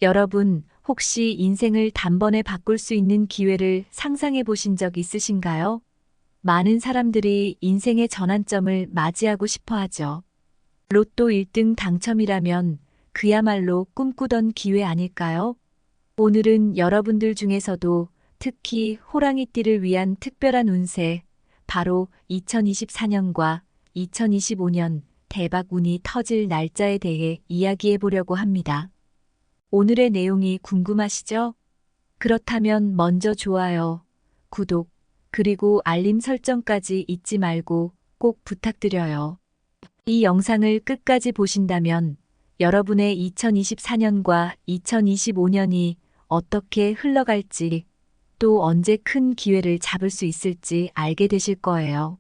여러분, 혹시 인생을 단번에 바꿀 수 있는 기회를 상상해 보신 적 있으신가요? 많은 사람들이 인생의 전환점을 맞이하고 싶어 하죠. 로또 1등 당첨이라면 그야말로 꿈꾸던 기회 아닐까요? 오늘은 여러분들 중에서도 특히 호랑이띠를 위한 특별한 운세, 바로 2024년과 2025년 대박 운이 터질 날짜에 대해 이야기해 보려고 합니다. 오늘의 내용이 궁금하시죠? 그렇다면 먼저 좋아요, 구독, 그리고 알림 설정까지 잊지 말고 꼭 부탁드려요. 이 영상을 끝까지 보신다면 여러분의 2024년과 2025년이 어떻게 흘러갈지, 또 언제 큰 기회를 잡을 수 있을지 알게 되실 거예요.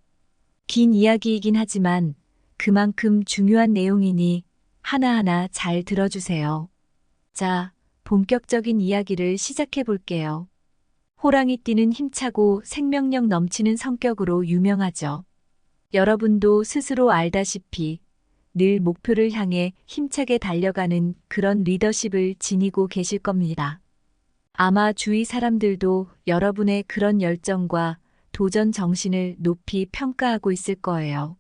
긴 이야기이긴 하지만 그만큼 중요한 내용이니 하나하나 잘 들어주세요. 자, 본격적인 이야기를 시작해 볼게요. 호랑이띠는 힘차고 생명력 넘치는 성격으로 유명하죠. 여러분도 스스로 알다시피 늘 목표를 향해 힘차게 달려가는 그런 리더십을 지니고 계실 겁니다. 아마 주위 사람들도 여러분의 그런 열정과 도전 정신을 높이 평가하고 있을 거예요.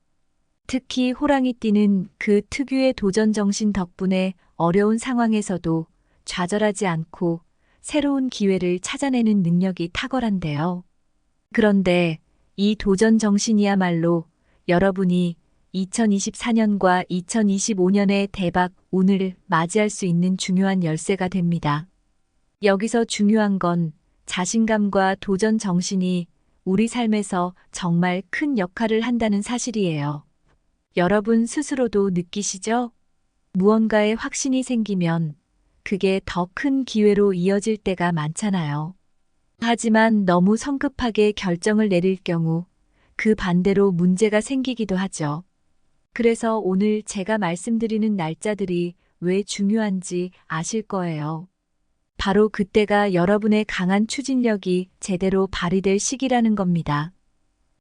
특히 호랑이띠는 그 특유의 도전 정신 덕분에 어려운 상황에서도 좌절하지 않고 새로운 기회를 찾아내는 능력이 탁월한데요. 그런데 이 도전 정신이야말로 여러분이 2024년과 2025년의 대박 운을 맞이할 수 있는 중요한 열쇠가 됩니다. 여기서 중요한 건 자신감과 도전 정신이 우리 삶에서 정말 큰 역할을 한다는 사실이에요. 여러분 스스로도 느끼시죠? 무언가에 확신이 생기면 그게 더 큰 기회로 이어질 때가 많잖아요. 하지만 너무 성급하게 결정을 내릴 경우 그 반대로 문제가 생기기도 하죠. 그래서 오늘 제가 말씀드리는 날짜들이 왜 중요한지 아실 거예요. 바로 그때가 여러분의 강한 추진력이 제대로 발휘될 시기라는 겁니다.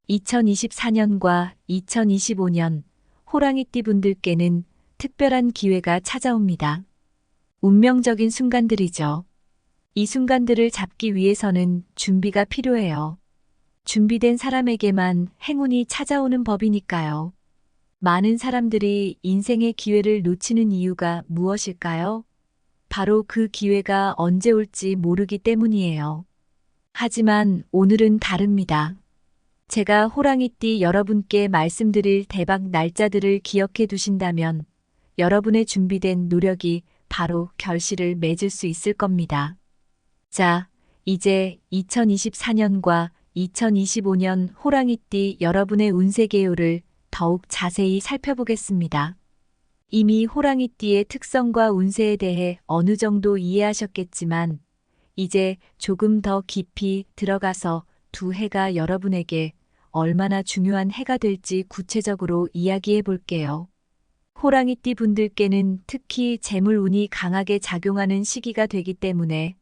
2024년과 2025년 호랑이띠 분들께는 특별한 기회가 찾아옵니다. 운명적인 순간들이죠. 이 순간들을 잡기 위해서는 준비가 필요해요. 준비된 사람에게만 행운이 찾아오는 법이니까요. 많은 사람들이 인생의 기회를 놓치는 이유가 무엇일까요? 바로 그 기회가 언제 올지 모르기 때문이에요. 하지만 오늘은 다릅니다. 제가 호랑이띠 여러분께 말씀드릴 대박 날짜들을 기억해 두신다면 여러분의 준비된 노력이 바로 결실을 맺을 수 있을 겁니다. 자, 이제 2024년과 2025년 호랑이띠 여러분의 운세 개요를 더욱 자세히 살펴보겠습니다. 이미 호랑이띠의 특성과 운세에 대해 어느 정도 이해하셨겠지만 이제 조금 더 깊이 들어가서 두 해가 여러분에게 얼마나 중요한 해가 될지 구체적으로 이야기해 볼게요. 호랑이띠 분들께는 특히 재물 운이 강하게 작용하는 시기가 되기 때문에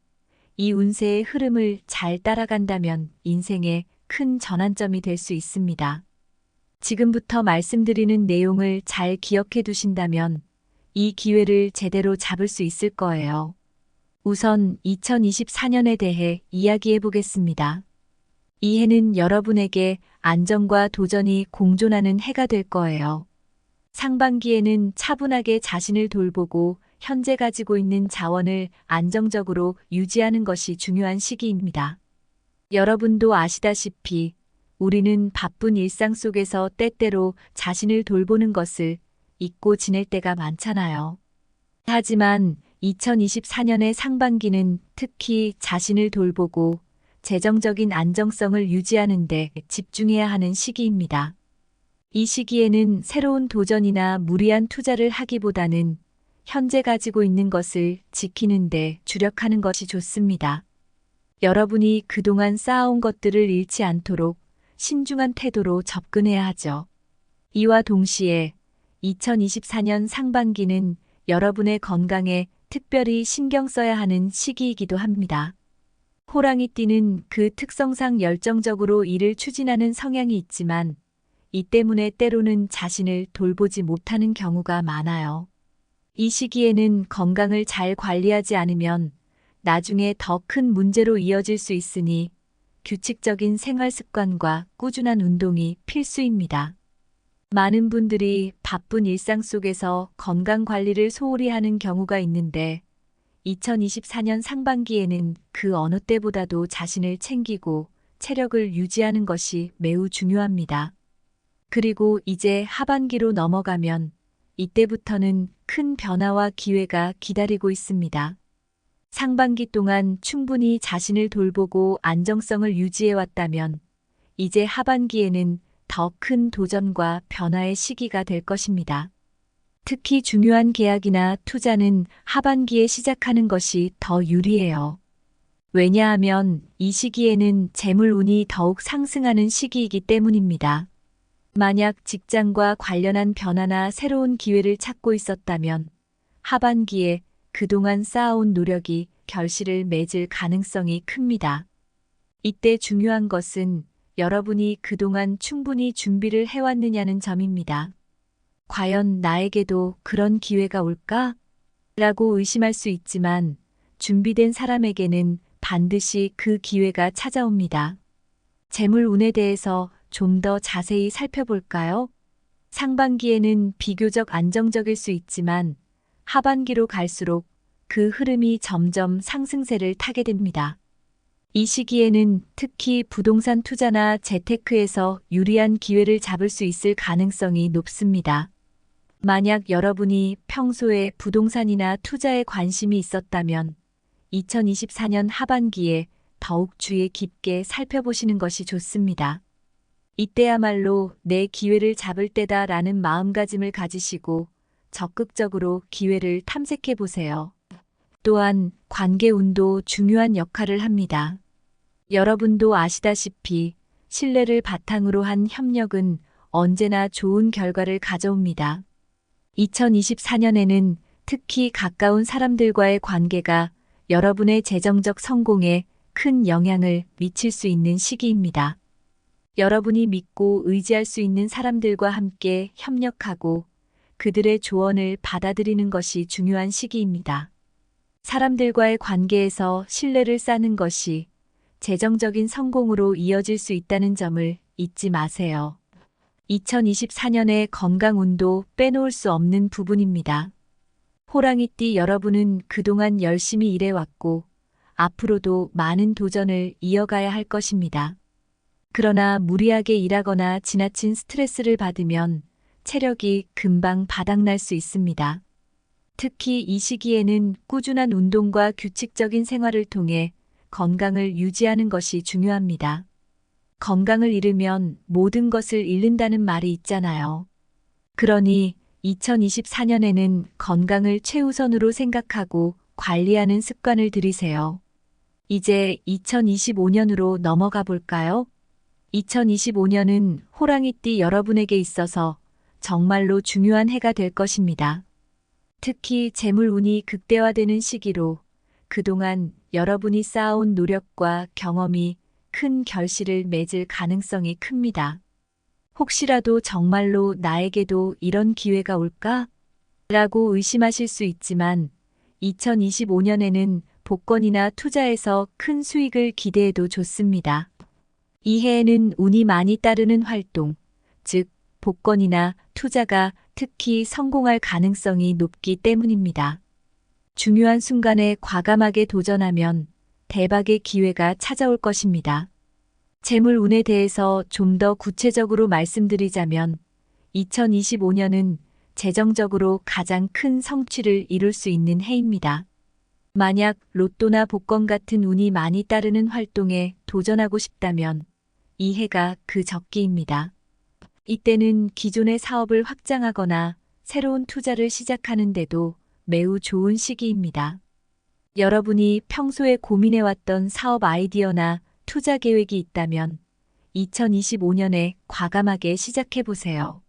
이 운세의 흐름을 잘 따라간다면 인생의 큰 전환점이 될 수 있습니다. 지금부터 말씀드리는 내용을 잘 기억해 두신다면 이 기회를 제대로 잡을 수 있을 거예요. 우선 2024년에 대해 이야기해 보겠습니다. 이 해는 여러분에게 안정과 도전이 공존하는 해가 될 거예요. 상반기에는 차분하게 자신을 돌보고 현재 가지고 있는 자원을 안정적으로 유지하는 것이 중요한 시기입니다. 여러분도 아시다시피 우리는 바쁜 일상 속에서 때때로 자신을 돌보는 것을 잊고 지낼 때가 많잖아요. 하지만 2024년의 상반기는 특히 자신을 돌보고 재정적인 안정성을 유지하는 데 집중해야 하는 시기입니다. 이 시기에는 새로운 도전이나 무리한 투자를 하기보다는 현재 가지고 있는 것을 지키는 데 주력하는 것이 좋습니다. 여러분이 그동안 쌓아온 것들을 잃지 않도록 신중한 태도로 접근해야 하죠. 이와 동시에 2024년 상반기는 여러분의 건강에 특별히 신경 써야 하는 시기이기도 합니다. 호랑이띠는 그 특성상 열정적으로 일을 추진하는 성향이 있지만 이 때문에 때로는 자신을 돌보지 못하는 경우가 많아요. 이 시기에는 건강을 잘 관리하지 않으면 나중에 더 큰 문제로 이어질 수 있으니 규칙적인 생활 습관과 꾸준한 운동이 필수입니다. 많은 분들이 바쁜 일상 속에서 건강 관리를 소홀히 하는 경우가 있는데 2024년 상반기에는 그 어느 때보다도 자신을 챙기고 체력을 유지하는 것이 매우 중요합니다. 그리고 이제 하반기로 넘어가면 이때부터는 큰 변화와 기회가 기다리고 있습니다. 상반기 동안 충분히 자신을 돌보고 안정성을 유지해 왔다면 이제 하반기에는 더 큰 도전과 변화의 시기가 될 것입니다. 특히 중요한 계약이나 투자는 하반기에 시작하는 것이 더 유리해요. 왜냐하면 이 시기에는 재물운이 더욱 상승하는 시기이기 때문입니다. 만약 직장과 관련한 변화나 새로운 기회를 찾고 있었다면 하반기에 그동안 쌓아온 노력이 결실을 맺을 가능성이 큽니다. 이때 중요한 것은 여러분이 그동안 충분히 준비를 해왔느냐는 점입니다. 과연 나에게도 그런 기회가 올까? 라고 의심할 수 있지만 준비된 사람에게는 반드시 그 기회가 찾아옵니다. 재물운에 대해서 좀 더 자세히 살펴볼까요? 상반기에는 비교적 안정적일 수 있지만 하반기로 갈수록 그 흐름이 점점 상승세를 타게 됩니다. 이 시기에는 특히 부동산 투자나 재테크에서 유리한 기회를 잡을 수 있을 가능성이 높습니다. 만약 여러분이 평소에 부동산이나 투자에 관심이 있었다면 2024년 하반기에 더욱 주의 깊게 살펴보시는 것이 좋습니다. 이때야말로 내 기회를 잡을 때다라는 마음가짐을 가지시고 적극적으로 기회를 탐색해 보세요. 또한 관계운도 중요한 역할을 합니다. 여러분도 아시다시피 신뢰를 바탕으로 한 협력은 언제나 좋은 결과를 가져옵니다. 2024년에는 특히 가까운 사람들과의 관계가 여러분의 재정적 성공에 큰 영향을 미칠 수 있는 시기입니다. 여러분이 믿고 의지할 수 있는 사람들과 함께 협력하고 그들의 조언을 받아들이는 것이 중요한 시기입니다. 사람들과의 관계에서 신뢰를 쌓는 것이 재정적인 성공으로 이어질 수 있다는 점을 잊지 마세요. 2024년의 건강운도 빼놓을 수 없는 부분입니다. 호랑이띠 여러분은 그동안 열심히 일해왔고 앞으로도 많은 도전을 이어가야 할 것입니다. 그러나 무리하게 일하거나 지나친 스트레스를 받으면 체력이 금방 바닥날 수 있습니다. 특히 이 시기에는 꾸준한 운동과 규칙적인 생활을 통해 건강을 유지하는 것이 중요합니다. 건강을 잃으면 모든 것을 잃는다는 말이 있잖아요. 그러니 2024년에는 건강을 최우선으로 생각하고 관리하는 습관을 들이세요. 이제 2025년으로 넘어가 볼까요? 2025년은 호랑이띠 여러분에게 있어서 정말로 중요한 해가 될 것입니다. 특히 재물운이 극대화되는 시기로 그동안 여러분이 쌓아온 노력과 경험이 큰 결실을 맺을 가능성이 큽니다. 혹시라도 정말로 나에게도 이런 기회가 올까? 라고 의심하실 수 있지만 2025년에는 복권이나 투자에서 큰 수익을 기대해도 좋습니다. 이 해에는 운이 많이 따르는 활동, 즉 복권이나 투자가 특히 성공할 가능성이 높기 때문입니다. 중요한 순간에 과감하게 도전하면 대박의 기회가 찾아올 것입니다. 재물운에 대해서 좀 더 구체적으로 말씀드리자면 2025년은 재정적으로 가장 큰 성취를 이룰 수 있는 해입니다. 만약 로또나 복권 같은 운이 많이 따르는 활동에 도전하고 싶다면 이 해가 그 적기입니다. 이때는 기존의 사업을 확장하거나 새로운 투자를 시작하는데도 매우 좋은 시기입니다. 여러분이 평소에 고민해왔던 사업 아이디어나 투자 계획이 있다면 2025년에 과감하게 시작해보세요.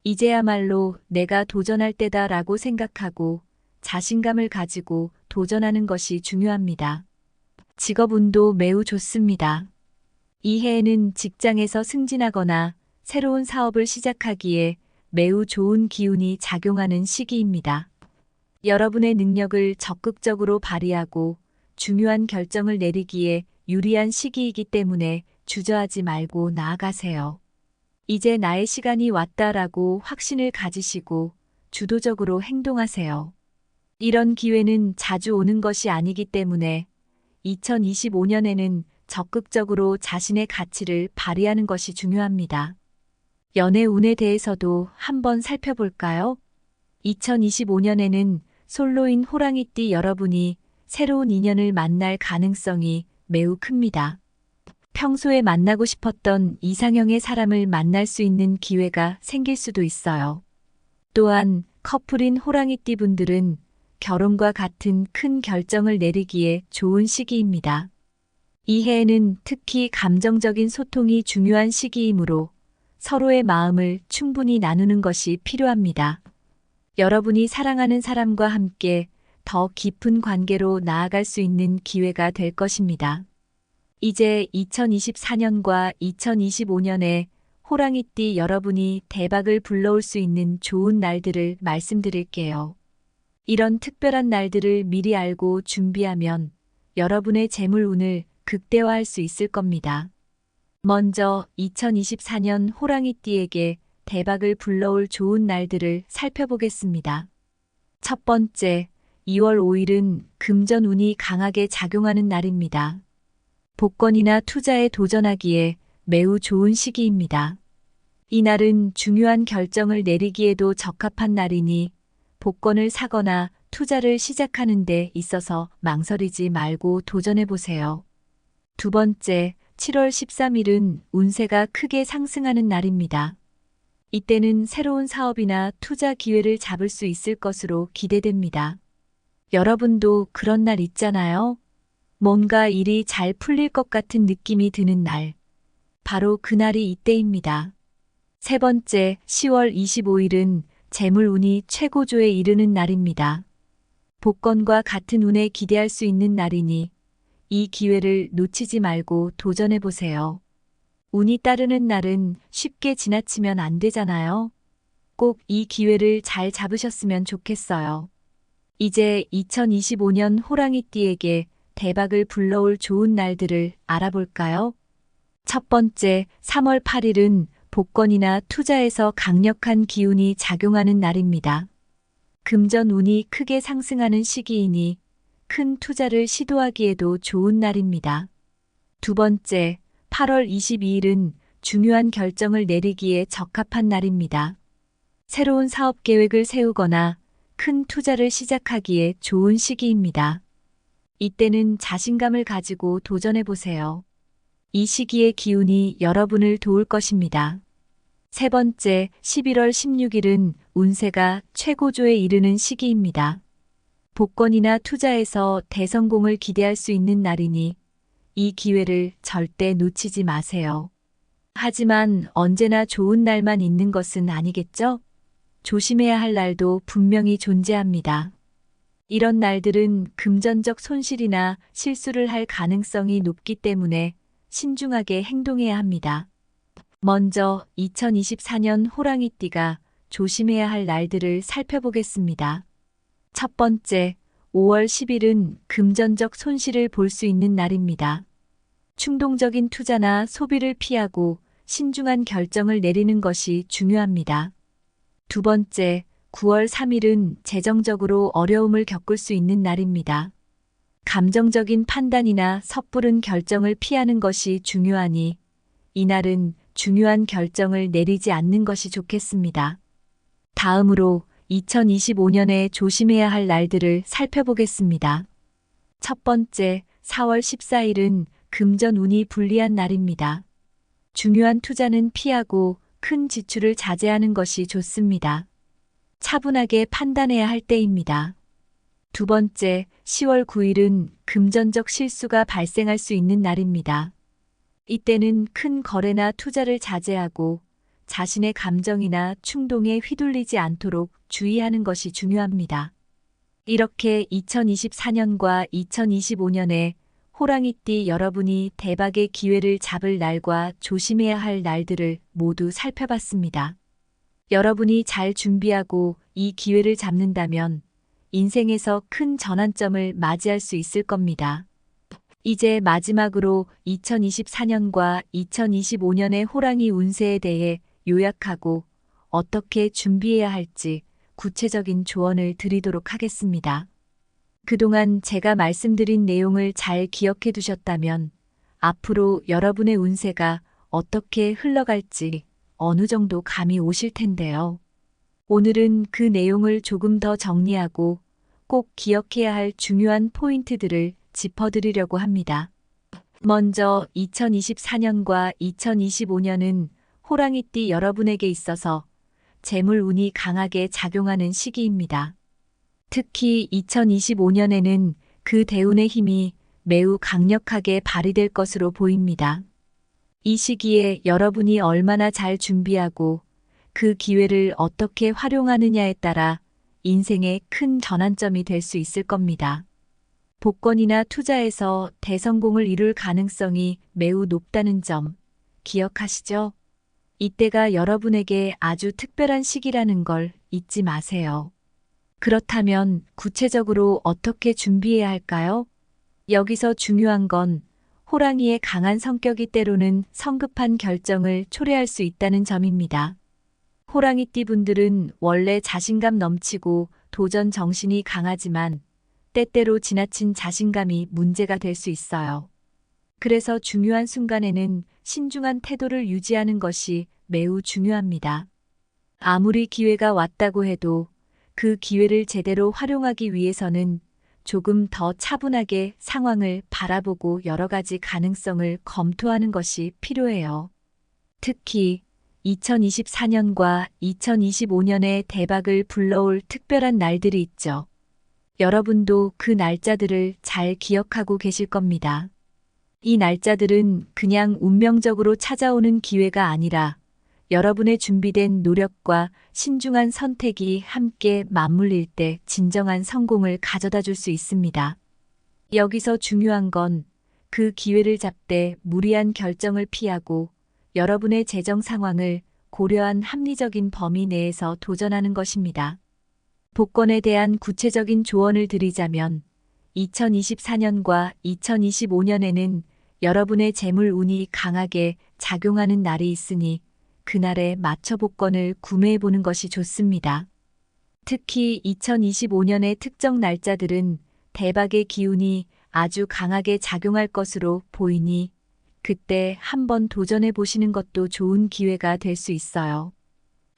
이제야말로 내가 도전할 때다라고 생각하고 자신감을 가지고 도전하는 것이 중요합니다. 직업운도 매우 좋습니다. 이 해에는 직장에서 승진하거나 새로운 사업을 시작하기에 매우 좋은 기운이 작용하는 시기입니다. 여러분의 능력을 적극적으로 발휘하고 중요한 결정을 내리기에 유리한 시기이기 때문에 주저하지 말고 나아가세요. 이제 나의 시간이 왔다라고 확신을 가지시고 주도적으로 행동하세요. 이런 기회는 자주 오는 것이 아니기 때문에 2025년에는 적극적으로 자신의 가치를 발휘하는 것이 중요합니다. 연애 운에 대해서도 한번 살펴볼까요? 2025년에는 솔로인 호랑이띠 여러분이 새로운 인연을 만날 가능성이 매우 큽니다. 평소에 만나고 싶었던 이상형의 사람을 만날 수 있는 기회가 생길 수도 있어요. 또한 커플인 호랑이띠 분들은 결혼과 같은 큰 결정을 내리기에 좋은 시기입니다. 이 해에는 특히 감정적인 소통이 중요한 시기이므로 서로의 마음을 충분히 나누는 것이 필요합니다. 여러분이 사랑하는 사람과 함께 더 깊은 관계로 나아갈 수 있는 기회가 될 것입니다. 이제 2024년과 2025년에 호랑이띠 여러분이 대박을 불러올 수 있는 좋은 날들을 말씀드릴게요. 이런 특별한 날들을 미리 알고 준비하면 여러분의 재물 운을 극대화할 수 있을 겁니다. 먼저 2024년 호랑이띠에게 대박을 불러올 좋은 날들을 살펴보겠습니다. 첫 번째, 2월 5일은 금전 운이 강하게 작용하는 날입니다. 복권이나 투자에 도전하기에 매우 좋은 시기입니다. 이 날은 중요한 결정을 내리기에도 적합한 날이니 복권을 사거나 투자를 시작하는 데 있어서 망설이지 말고 도전해 보세요. 두 번째, 7월 13일은 운세가 크게 상승하는 날입니다. 이때는 새로운 사업이나 투자 기회를 잡을 수 있을 것으로 기대됩니다. 여러분도 그런 날 있잖아요? 뭔가 일이 잘 풀릴 것 같은 느낌이 드는 날. 바로 그날이 이때입니다. 세 번째, 10월 25일은 재물 운이 최고조에 이르는 날입니다. 복권과 같은 운에 기대할 수 있는 날이니 이 기회를 놓치지 말고 도전해 보세요. 운이 따르는 날은 쉽게 지나치면 안 되잖아요. 꼭 이 기회를 잘 잡으셨으면 좋겠어요. 이제 2025년 호랑이띠에게 대박을 불러올 좋은 날들을 알아볼까요? 첫 번째, 3월 8일은 복권이나 투자에서 강력한 기운이 작용하는 날입니다. 금전 운이 크게 상승하는 시기이니 큰 투자를 시도하기에도 좋은 날입니다. 두 번째, 8월 22일은 중요한 결정을 내리기에 적합한 날입니다. 새로운 사업 계획을 세우거나 큰 투자를 시작하기에 좋은 시기입니다. 이때는 자신감을 가지고 도전해 보세요. 이 시기의 기운이 여러분을 도울 것입니다. 세 번째, 11월 16일은 운세가 최고조에 이르는 시기입니다. 복권이나 투자에서 대성공을 기대할 수 있는 날이니 이 기회를 절대 놓치지 마세요. 하지만 언제나 좋은 날만 있는 것은 아니겠죠? 조심해야 할 날도 분명히 존재합니다. 이런 날들은 금전적 손실이나 실수를 할 가능성이 높기 때문에 신중하게 행동해야 합니다. 먼저 2024년 호랑이띠가 조심해야 할 날들을 살펴보겠습니다. 첫 번째, 5월 10일은 금전적 손실을 볼 수 있는 날입니다. 충동적인 투자나 소비를 피하고 신중한 결정을 내리는 것이 중요합니다. 두 번째, 9월 3일은 재정적으로 어려움을 겪을 수 있는 날입니다. 감정적인 판단이나 섣부른 결정을 피하는 것이 중요하니 이날은 중요한 결정을 내리지 않는 것이 좋겠습니다. 다음으로 2025년에 조심해야 할 날들을 살펴보겠습니다. 첫 번째, 4월 14일은 금전 운이 불리한 날입니다. 중요한 투자는 피하고 큰 지출을 자제하는 것이 좋습니다. 차분하게 판단해야 할 때입니다. 두 번째, 10월 9일은 금전적 실수가 발생할 수 있는 날입니다. 이때는 큰 거래나 투자를 자제하고 자신의 감정이나 충동에 휘둘리지 않도록 주의하는 것이 중요합니다. 이렇게 2024년과 2025년에 호랑이띠 여러분이 대박의 기회를 잡을 날과 조심해야 할 날들을 모두 살펴봤습니다. 여러분이 잘 준비하고 이 기회를 잡는다면 인생에서 큰 전환점을 맞이할 수 있을 겁니다. 이제 마지막으로 2024년과 2025년의 호랑이 운세에 대해 요약하고 어떻게 준비해야 할지 구체적인 조언을 드리도록 하겠습니다. 그동안 제가 말씀드린 내용을 잘 기억해 두셨다면 앞으로 여러분의 운세가 어떻게 흘러갈지 어느 정도 감이 오실 텐데요. 오늘은 그 내용을 조금 더 정리하고 꼭 기억해야 할 중요한 포인트들을 짚어드리려고 합니다. 먼저 2024년과 2025년은 호랑이띠 여러분에게 있어서 재물 운이 강하게 작용하는 시기입니다. 특히 2025년에는 그 대운의 힘이 매우 강력하게 발휘될 것으로 보입니다. 이 시기에 여러분이 얼마나 잘 준비하고 그 기회를 어떻게 활용하느냐에 따라 인생의 큰 전환점이 될 수 있을 겁니다. 복권이나 투자에서 대성공을 이룰 가능성이 매우 높다는 점 기억하시죠? 이때가 여러분에게 아주 특별한 시기라는 걸 잊지 마세요. 그렇다면 구체적으로 어떻게 준비해야 할까요? 여기서 중요한 건 호랑이의 강한 성격이 때로는 성급한 결정을 초래할 수 있다는 점입니다. 호랑이띠 분들은 원래 자신감 넘치고 도전 정신이 강하지만 때때로 지나친 자신감이 문제가 될 수 있어요. 그래서 중요한 순간에는 신중한 태도를 유지하는 것이 매우 중요합니다. 아무리 기회가 왔다고 해도 그 기회를 제대로 활용하기 위해서는 조금 더 차분하게 상황을 바라보고 여러 가지 가능성을 검토하는 것이 필요해요. 특히 2024년과 2025년에 대박을 불러올 특별한 날들이 있죠. 여러분도 그 날짜들을 잘 기억하고 계실 겁니다. 이 날짜들은 그냥 운명적으로 찾아오는 기회가 아니라 여러분의 준비된 노력과 신중한 선택이 함께 맞물릴 때 진정한 성공을 가져다 줄 수 있습니다. 여기서 중요한 건 그 기회를 잡되 무리한 결정을 피하고 여러분의 재정 상황을 고려한 합리적인 범위 내에서 도전하는 것입니다. 복권에 대한 구체적인 조언을 드리자면 2024년과 2025년에는 여러분의 재물 운이 강하게 작용하는 날이 있으니 그날에 맞춰 복권을 구매해 보는 것이 좋습니다. 특히 2025년의 특정 날짜들은 대박의 기운이 아주 강하게 작용할 것으로 보이니 그때 한번 도전해 보시는 것도 좋은 기회가 될 수 있어요.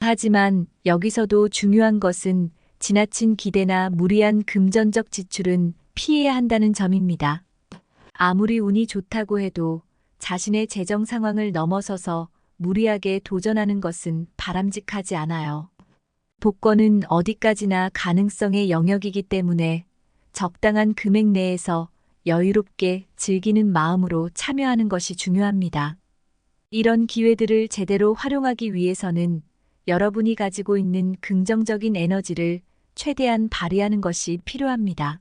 하지만 여기서도 중요한 것은 지나친 기대나 무리한 금전적 지출은 피해야 한다는 점입니다. 아무리 운이 좋다고 해도 자신의 재정 상황을 넘어서서 무리하게 도전하는 것은 바람직하지 않아요. 복권은 어디까지나 가능성의 영역이기 때문에 적당한 금액 내에서 여유롭게 즐기는 마음으로 참여하는 것이 중요합니다. 이런 기회들을 제대로 활용하기 위해서는 여러분이 가지고 있는 긍정적인 에너지를 최대한 발휘하는 것이 필요합니다.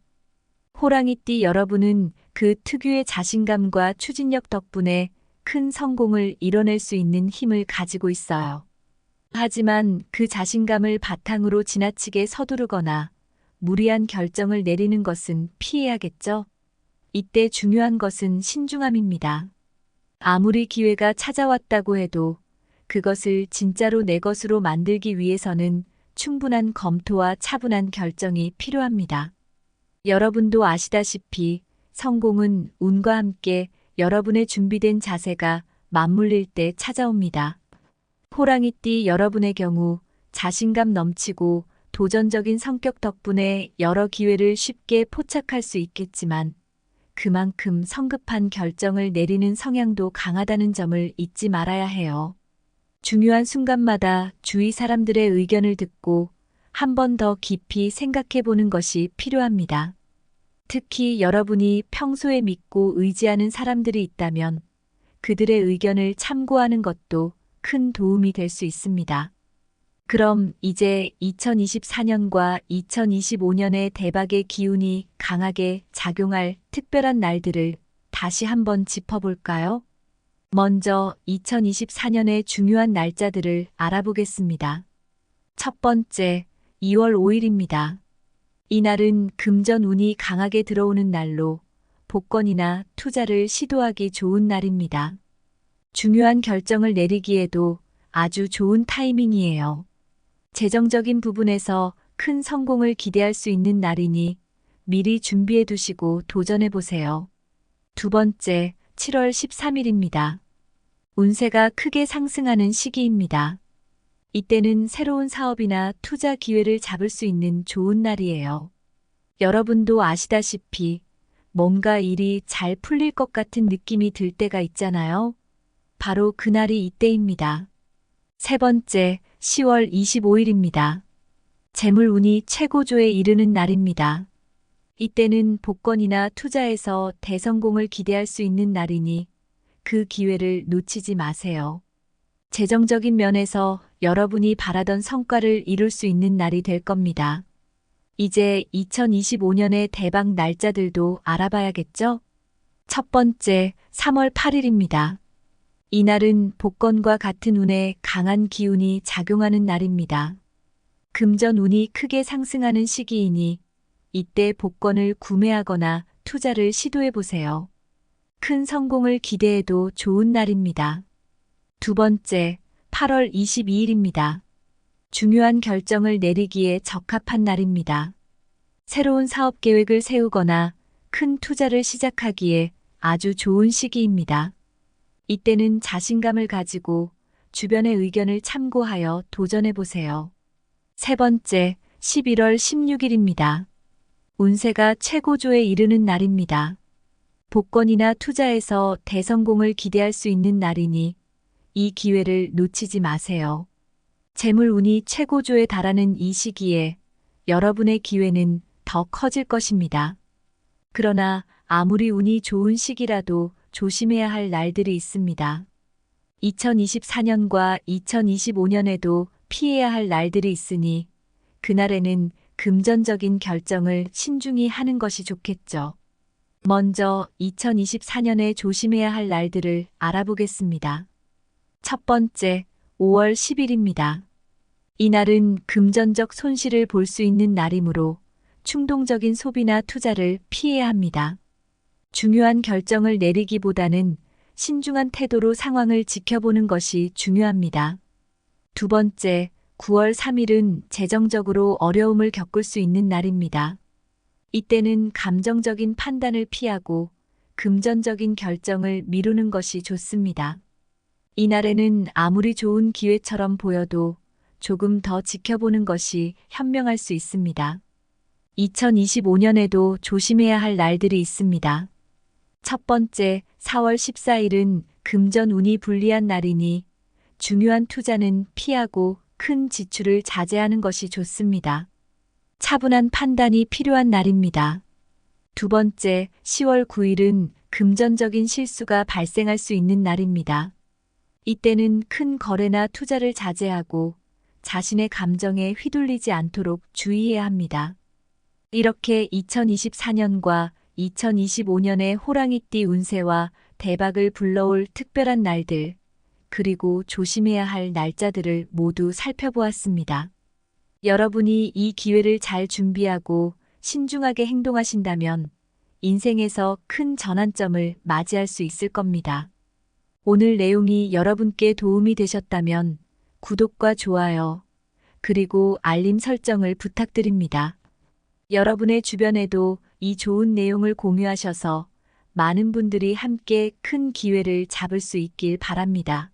호랑이띠 여러분은 그 특유의 자신감과 추진력 덕분에 큰 성공을 이뤄낼 수 있는 힘을 가지고 있어요. 하지만 그 자신감을 바탕으로 지나치게 서두르거나 무리한 결정을 내리는 것은 피해야겠죠? 이때 중요한 것은 신중함입니다. 아무리 기회가 찾아왔다고 해도 그것을 진짜로 내 것으로 만들기 위해서는 충분한 검토와 차분한 결정이 필요합니다. 여러분도 아시다시피 성공은 운과 함께 여러분의 준비된 자세가 맞물릴 때 찾아옵니다. 호랑이띠 여러분의 경우 자신감 넘치고 도전적인 성격 덕분에 여러 기회를 쉽게 포착할 수 있겠지만 그만큼 성급한 결정을 내리는 성향도 강하다는 점을 잊지 말아야 해요. 중요한 순간마다 주위 사람들의 의견을 듣고 한 번 더 깊이 생각해 보는 것이 필요합니다. 특히 여러분이 평소에 믿고 의지하는 사람들이 있다면 그들의 의견을 참고하는 것도 큰 도움이 될 수 있습니다. 그럼 이제 2024년과 2025년의 대박의 기운이 강하게 작용할 특별한 날들을 다시 한번 짚어볼까요? 먼저 2024년의 중요한 날짜들을 알아보겠습니다. 첫 번째, 2월 5일입니다. 이날은 금전 운이 강하게 들어오는 날로 복권이나 투자를 시도하기 좋은 날입니다. 중요한 결정을 내리기에도 아주 좋은 타이밍이에요. 재정적인 부분에서 큰 성공을 기대할 수 있는 날이니 미리 준비해 두시고 도전해 보세요. 두 번째, 7월 13일입니다. 운세가 크게 상승하는 시기입니다. 이때는 새로운 사업이나 투자 기회를 잡을 수 있는 좋은 날이에요. 여러분도 아시다시피 뭔가 일이 잘 풀릴 것 같은 느낌이 들 때가 있잖아요. 바로 그날이 이때입니다. 세 번째, 10월 25일입니다. 재물운이 최고조에 이르는 날입니다. 이때는 복권이나 투자에서 대성공을 기대할 수 있는 날이니 그 기회를 놓치지 마세요. 재정적인 면에서 여러분이 바라던 성과를 이룰 수 있는 날이 될 겁니다. 이제 2025년의 대박 날짜들도 알아봐야겠죠? 첫 번째, 3월 8일입니다. 이날은 복권과 같은 운에 강한 기운이 작용하는 날입니다. 금전 운이 크게 상승하는 시기이니 이때 복권을 구매하거나 투자를 시도해 보세요. 큰 성공을 기대해도 좋은 날입니다. 두 번째, 8월 22일입니다. 중요한 결정을 내리기에 적합한 날입니다. 새로운 사업 계획을 세우거나 큰 투자를 시작하기에 아주 좋은 시기입니다. 이때는 자신감을 가지고 주변의 의견을 참고하여 도전해 보세요. 세 번째, 11월 16일입니다. 운세가 최고조에 이르는 날입니다. 복권이나 투자에서 대성공을 기대할 수 있는 날이니 이 기회를 놓치지 마세요. 재물 운이 최고조에 달하는 이 시기에 여러분의 기회는 더 커질 것입니다. 그러나 아무리 운이 좋은 시기라도 조심해야 할 날들이 있습니다. 2024년과 2025년에도 피해야 할 날들이 있으니 그날에는 금전적인 결정을 신중히 하는 것이 좋겠죠. 먼저 2024년에 조심해야 할 날들을 알아보겠습니다. 첫 번째, 5월 10일입니다. 이날은 금전적 손실을 볼 수 있는 날이므로 충동적인 소비나 투자를 피해야 합니다. 중요한 결정을 내리기보다는 신중한 태도로 상황을 지켜보는 것이 중요합니다. 두 번째, 9월 3일은 재정적으로 어려움을 겪을 수 있는 날입니다. 이때는 감정적인 판단을 피하고 금전적인 결정을 미루는 것이 좋습니다. 이날에는 아무리 좋은 기회처럼 보여도 조금 더 지켜보는 것이 현명할 수 있습니다. 2025년에도 조심해야 할 날들이 있습니다. 첫 번째, 4월 14일은 금전 운이 불리한 날이니 중요한 투자는 피하고 큰 지출을 자제하는 것이 좋습니다. 차분한 판단이 필요한 날입니다. 두 번째, 10월 9일은 금전적인 실수가 발생할 수 있는 날입니다. 이때는 큰 거래나 투자를 자제하고 자신의 감정에 휘둘리지 않도록 주의해야 합니다. 이렇게 2024년과 2025년의 호랑이띠 운세와 대박을 불러올 특별한 날들, 그리고 조심해야 할 날짜들을 모두 살펴보았습니다. 여러분이 이 기회를 잘 준비하고 신중하게 행동하신다면 인생에서 큰 전환점을 맞이할 수 있을 겁니다. 오늘 내용이 여러분께 도움이 되셨다면 구독과 좋아요, 그리고 알림 설정을 부탁드립니다. 여러분의 주변에도 이 좋은 내용을 공유하셔서 많은 분들이 함께 큰 기회를 잡을 수 있길 바랍니다.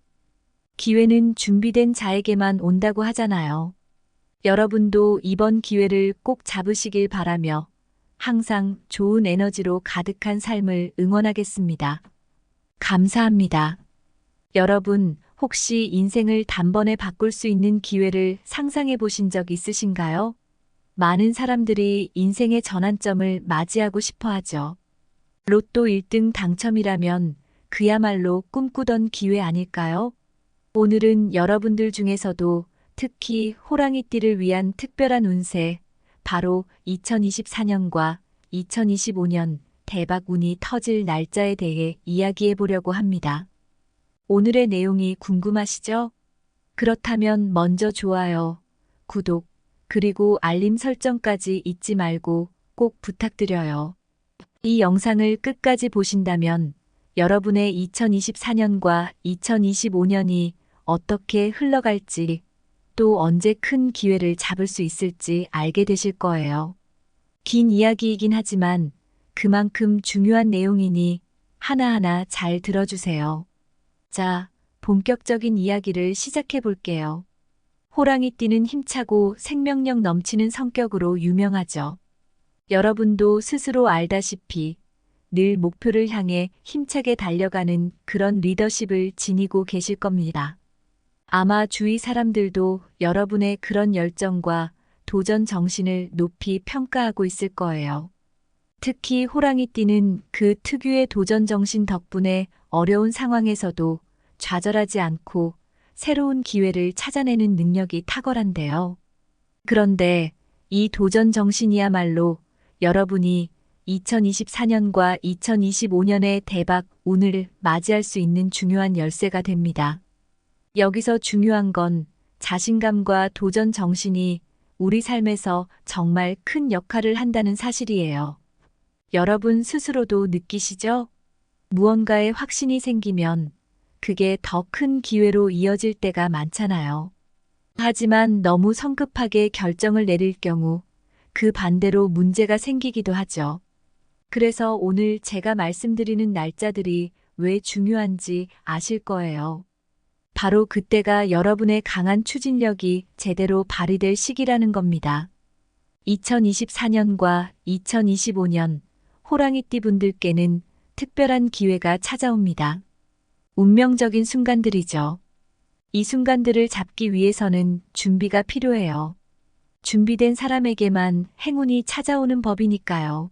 기회는 준비된 자에게만 온다고 하잖아요. 여러분도 이번 기회를 꼭 잡으시길 바라며 항상 좋은 에너지로 가득한 삶을 응원하겠습니다. 감사합니다. 여러분, 혹시 인생을 단번에 바꿀 수 있는 기회를 상상해 보신 적 있으신가요? 많은 사람들이 인생의 전환점을 맞이하고 싶어 하죠. 로또 1등 당첨이라면 그야말로 꿈꾸던 기회 아닐까요? 오늘은 여러분들 중에서도 특히 호랑이띠를 위한 특별한 운세, 바로 2024년과 2025년 대박 운이 터질 날짜에 대해 이야기해 보려고 합니다. 오늘의 내용이 궁금하시죠? 그렇다면 먼저 좋아요, 구독, 그리고 알림 설정까지 잊지 말고 꼭 부탁드려요. 이 영상을 끝까지 보신다면 여러분의 2024년과 2025년이 어떻게 흘러갈지, 또 언제 큰 기회를 잡을 수 있을지 알게 되실 거예요. 긴 이야기이긴 하지만 그만큼 중요한 내용이니 하나하나 잘 들어주세요. 자, 본격적인 이야기를 시작해 볼게요. 호랑이띠는 힘차고 생명력 넘치는 성격으로 유명하죠. 여러분도 스스로 알다시피 늘 목표를 향해 힘차게 달려가는 그런 리더십을 지니고 계실 겁니다. 아마 주위 사람들도 여러분의 그런 열정과 도전 정신을 높이 평가하고 있을 거예요. 특히 호랑이띠는 그 특유의 도전 정신 덕분에 어려운 상황에서도 좌절하지 않고 새로운 기회를 찾아내는 능력이 탁월한데요. 그런데 이 도전 정신이야말로 여러분이 2024년과 2025년의 대박 운을 맞이할 수 있는 중요한 열쇠가 됩니다. 여기서 중요한 건 자신감과 도전 정신이 우리 삶에서 정말 큰 역할을 한다는 사실이에요. 여러분 스스로도 느끼시죠? 무언가에 확신이 생기면 그게 더 큰 기회로 이어질 때가 많잖아요. 하지만 너무 성급하게 결정을 내릴 경우 그 반대로 문제가 생기기도 하죠. 그래서 오늘 제가 말씀드리는 날짜들이 왜 중요한지 아실 거예요. 바로 그때가 여러분의 강한 추진력이 제대로 발휘될 시기라는 겁니다. 2024년과 2025년 호랑이띠 분들께는 특별한 기회가 찾아옵니다. 운명적인 순간들이죠. 이 순간들을 잡기 위해서는 준비가 필요해요. 준비된 사람에게만 행운이 찾아오는 법이니까요.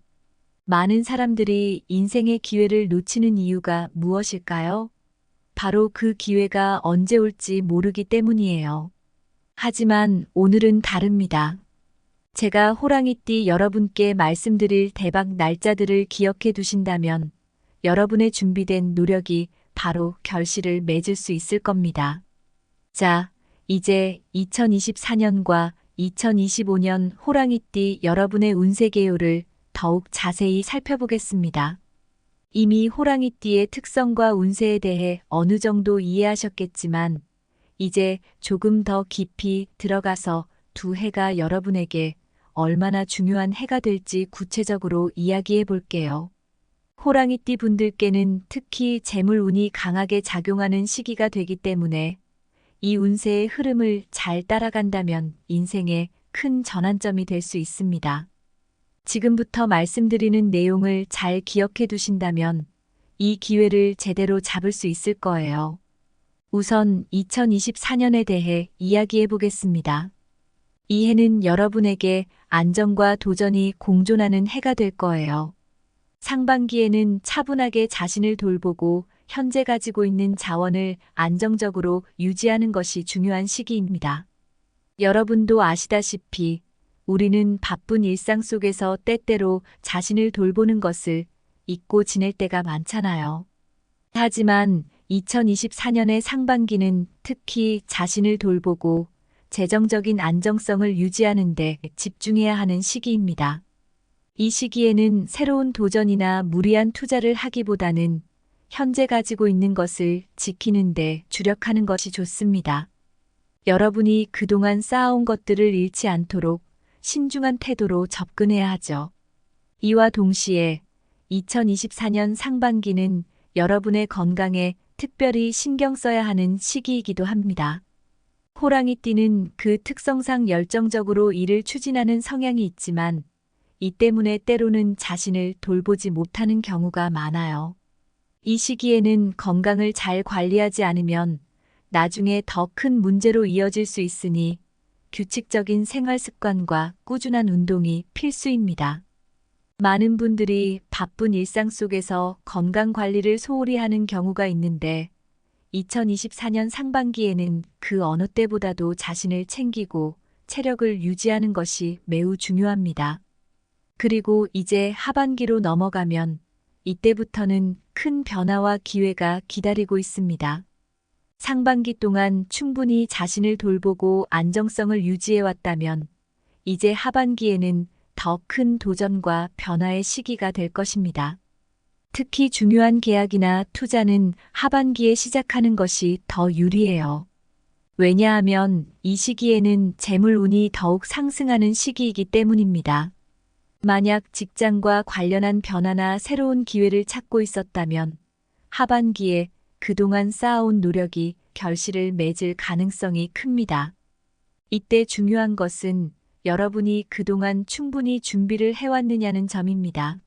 많은 사람들이 인생의 기회를 놓치는 이유가 무엇일까요? 바로 그 기회가 언제 올지 모르기 때문이에요. 하지만 오늘은 다릅니다. 제가 호랑이띠 여러분께 말씀드릴 대박 날짜들을 기억해 두신다면 여러분의 준비된 노력이 바로 결실을 맺을 수 있을 겁니다. 자, 이제 2024년과 2025년 호랑이띠 여러분의 운세 개요를 더욱 자세히 살펴보겠습니다. 이미 호랑이띠의 특성과 운세에 대해 어느 정도 이해하셨겠지만 이제 조금 더 깊이 들어가서 두 해가 여러분에게 얼마나 중요한 해가 될지 구체적으로 이야기해 볼게요. 호랑이띠 분들께는 특히 재물운이 강하게 작용하는 시기가 되기 때문에 이 운세의 흐름을 잘 따라간다면 인생에 큰 전환점이 될 수 있습니다. 지금부터 말씀드리는 내용을 잘 기억해 두신다면 이 기회를 제대로 잡을 수 있을 거예요. 우선 2024년에 대해 이야기해 보겠습니다. 이 해는 여러분에게 안정과 도전이 공존하는 해가 될 거예요. 상반기에는 차분하게 자신을 돌보고 현재 가지고 있는 자원을 안정적으로 유지하는 것이 중요한 시기입니다. 여러분도 아시다시피 우리는 바쁜 일상 속에서 때때로 자신을 돌보는 것을 잊고 지낼 때가 많잖아요. 하지만 2024년의 상반기는 특히 자신을 돌보고 재정적인 안정성을 유지하는 데 집중해야 하는 시기입니다. 이 시기에는 새로운 도전이나 무리한 투자를 하기보다는 현재 가지고 있는 것을 지키는 데 주력하는 것이 좋습니다. 여러분이 그동안 쌓아온 것들을 잃지 않도록 신중한 태도로 접근해야 하죠. 이와 동시에 2024년 상반기는 여러분의 건강에 특별히 신경 써야 하는 시기이기도 합니다. 호랑이띠는 그 특성상 열정적으로 일을 추진하는 성향이 있지만 이 때문에 때로는 자신을 돌보지 못하는 경우가 많아요. 이 시기에는 건강을 잘 관리하지 않으면 나중에 더 큰 문제로 이어질 수 있으니 규칙적인 생활 습관과 꾸준한 운동이 필수입니다. 많은 분들이 바쁜 일상 속에서 건강 관리를 소홀히 하는 경우가 있는데 2024년 상반기에는 그 어느 때보다도 자신을 챙기고 체력을 유지하는 것이 매우 중요합니다. 그리고 이제 하반기로 넘어가면 이때부터는 큰 변화와 기회가 기다리고 있습니다. 상반기 동안 충분히 자신을 돌보고 안정성을 유지해왔다면 이제 하반기에는 더 큰 도전과 변화의 시기가 될 것입니다. 특히 중요한 계약이나 투자는 하반기에 시작하는 것이 더 유리해요. 왜냐하면 이 시기에는 재물 운이 더욱 상승하는 시기이기 때문입니다. 만약 직장과 관련한 변화나 새로운 기회를 찾고 있었다면 하반기에 그동안 쌓아온 노력이 결실을 맺을 가능성이 큽니다. 이때 중요한 것은 여러분이 그동안 충분히 준비를 해왔느냐는 점입니다.